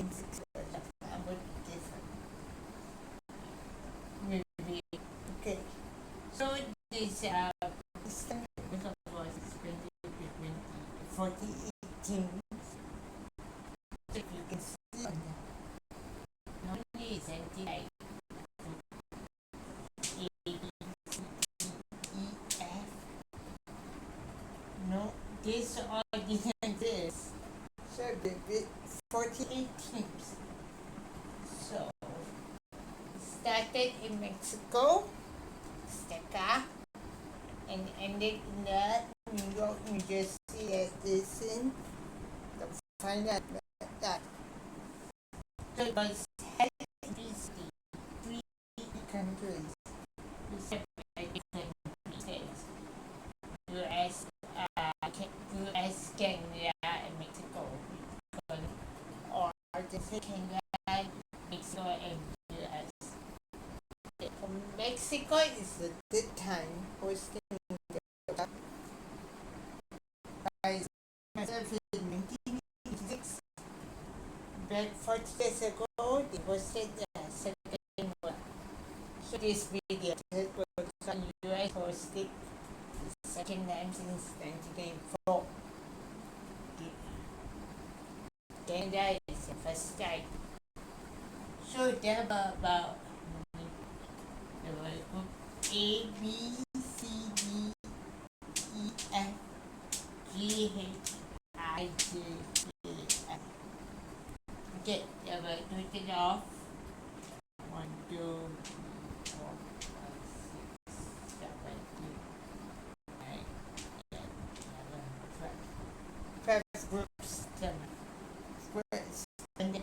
1986 about different maybe. Okay, so this this time because was 2020 4018. So you can see on the normally is empty like A B C D E F. No, this all different this. So the 48 teams. So started in Mexico, Azteca, and ended in the New York, New Jersey, as this in the final that. So it was held in these three countries, with different states, US, US, Canada, and Mexico. Or just Canada, Mexico, and US. Mexico is the third time hosting the by myself in 1986. But 40 years ago, they hosted the second one. So this video was on US hosted the second time since 1994. Canada is the first time. So there were about the group A, B, C, D, E, F, G, H, I, J, K, L. Okay, there were total of 1, 2, 3, 4, 5, 6, 7, 8, 9, 10, 11, 12. 12 groups. Groups. And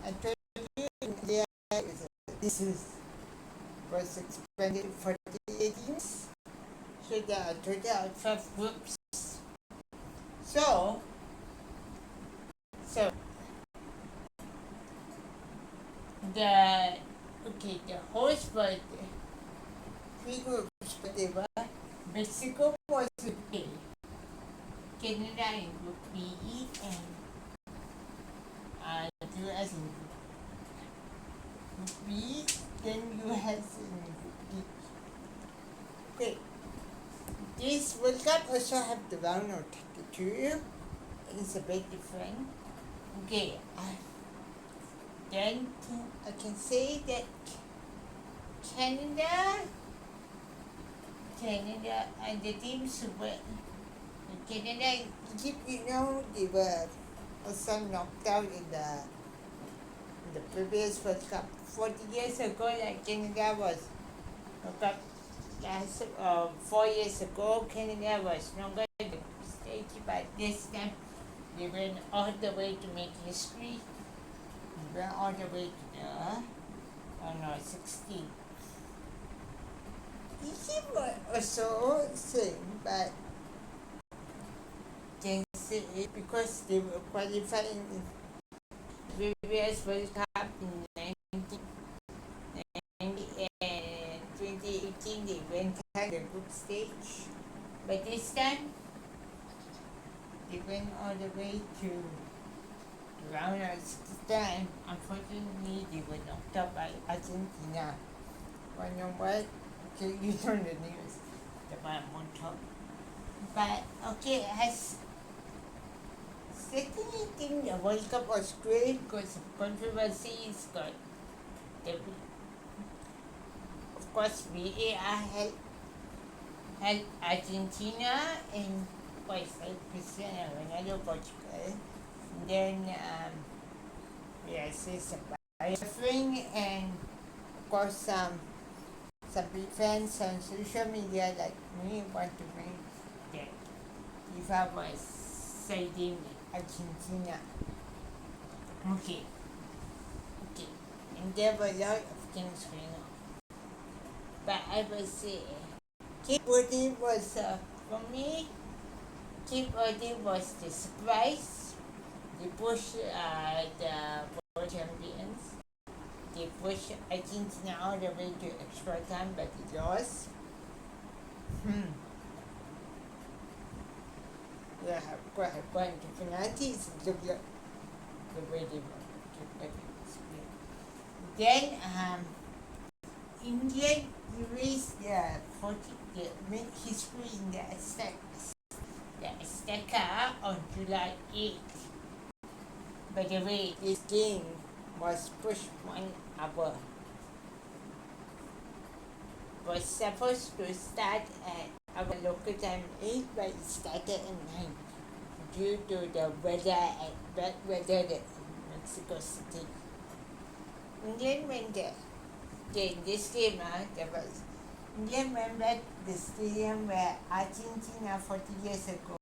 I told you India this was expanded for the 18th. So there are total of 12 groups. So the host was 3 groups, but they were Mexico was group A, Canada in group B, and US in group B, then US in group D. Okay, this World Cup also have the round of 32. It's a bit different. Okay, then I can say that Canada and the teams were Canada and Egypt, they were also knocked out in the previous World Cup. 40 years ago, like Canada was knocked out. 4 years ago, Canada was knocked out in the stage, but this time they went all the way to make history. They went all the way to the 16. Egypt was also same, but can say it because they were qualifying in previous World Cup in 1990 and 2018. They went to the group stage, but this time they went all the way to the round of 16. Unfortunately, they were knocked out by Argentina. You know what? Okay, you know the news. The one on top. But okay, has certainly think the World Cup was great because of controversies. Got the, of course, VAR helped Argentina and Cristiano Ronaldo, Portugal. And then yes, by suffering, and of course some big fans on social media like me want to bring that FIFA was siding Argentina. Okay. And there were a lot of things going on. But I will say, Cape Verde was, for me, Cape Verde was the surprise. They pushed the world champions. They pushed Argentina all the way to extra time, but they lost. They have gone to penalties. It looked like the way they want to play Spain. Then England erased the 40 the make history in the Azteca on July 8th. By the way, this game was pushed 1 hour. Was supposed to start at our local time 8, but it started at 9 due to the weather and bad weather in Mexico City. England went there. Okay, in this game, there was England went back the stadium where Argentina 40 years ago,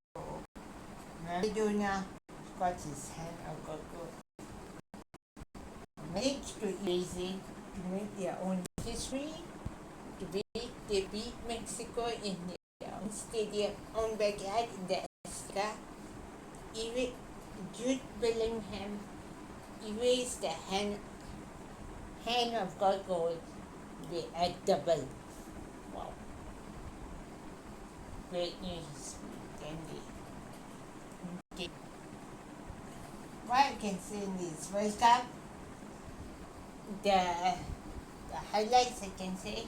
Maradona got his hand on goal. Managed to erase it, to make their own history. They beat Mexico in their own stadium, own backyard in the Azteca. Jude Bellingham erased the hand of goal. They had double. Wow. Great news. Okay. What I can say in this World Cup, the highlights I can say,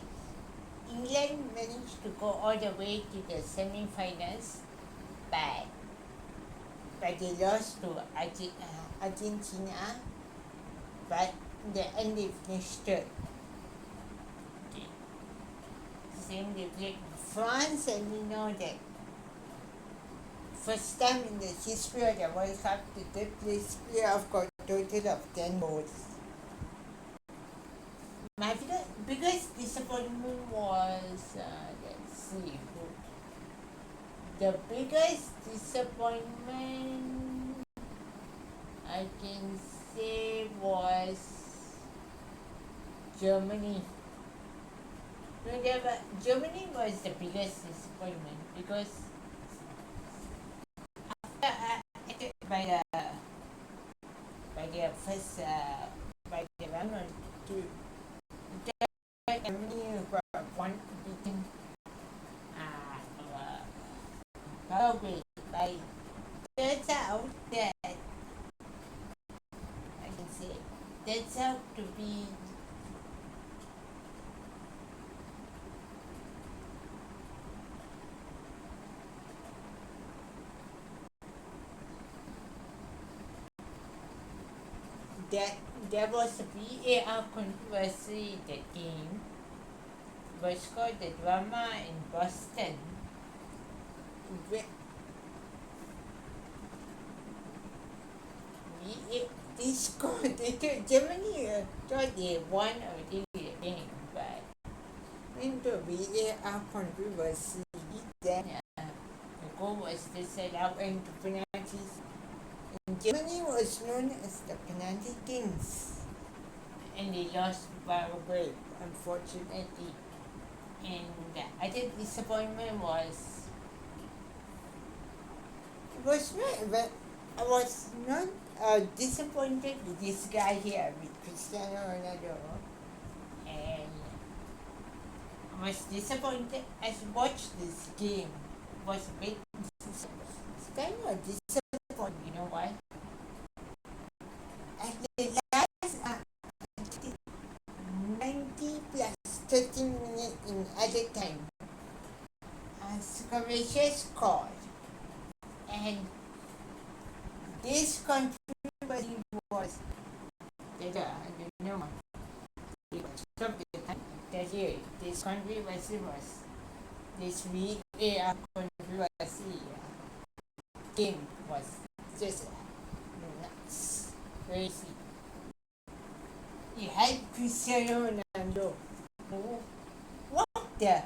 England managed to go all the way to the semi-finals, but they lost to Argentina, but in the end they finished third. Okay. Same they played France, and we know that first time in the history of the World Cup, the third place player got a total of 10 goals. My biggest disappointment was, let's see, the biggest disappointment I can say was Germany. Germany was the biggest disappointment because after by the first by the round or two, Germany got one beaten Paraguay. By turns out that I can say turns out to be that there was a VAR controversy in the game, was called the drama in Boston. Germany thought they won already the game, but into VAR controversy, then the goal was disallowed into penalties. And Germany was known as the penalty kings, and they lost Paraguay, unfortunately. And the other disappointment was I was not disappointed with this guy here, with Cristiano Ronaldo, and I was disappointed. I watched this game. It was a bit it's kind of disappointing. You know why? At the last 90 plus 30 minutes in added time, Croatia scored, and this controversy was this controversy was this VAR controversy game was just nuts, crazy. You had Cristiano Ronaldo. What the?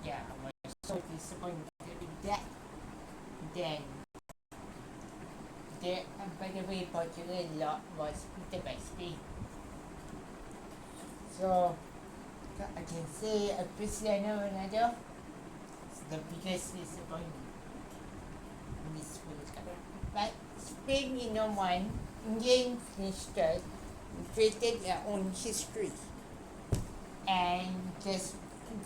Yeah, I was so disappointed with that. Then, by the way, Portugal was beaten by Spain. So, I can say Cristiano Ronaldo is the biggest disappointment in this World Cup. But Spain, won. England finished third and created their own history. And just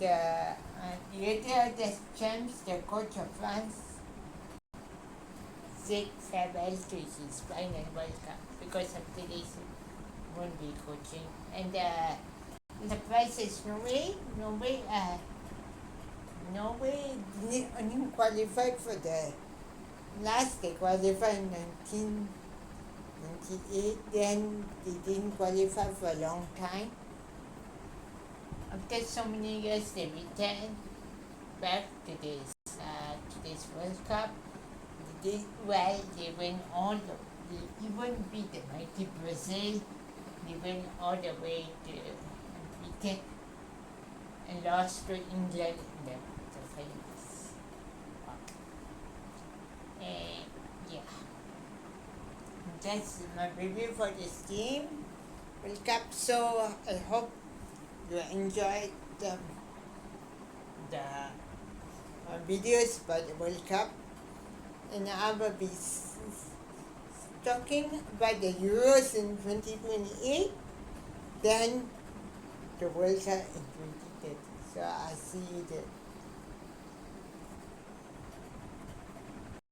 later the champs, the coach of France, said farewell to his final World Cup because after this he won't be coaching. And the prize is Norway didn't qualify for the last. They qualified in 1998. Then they didn't qualify for a long time. After so many years, they returned back to this World Cup. They did well. They went they even beat the mighty Brazil. They went all the way to wicket and lost to England in the finals. And yeah, that's my review for this game, World Cup. So I hope you enjoyed the videos about the World Cup, and I will be talking about the Euros in 2028, then the World Cup in 2030. So I'll see you there.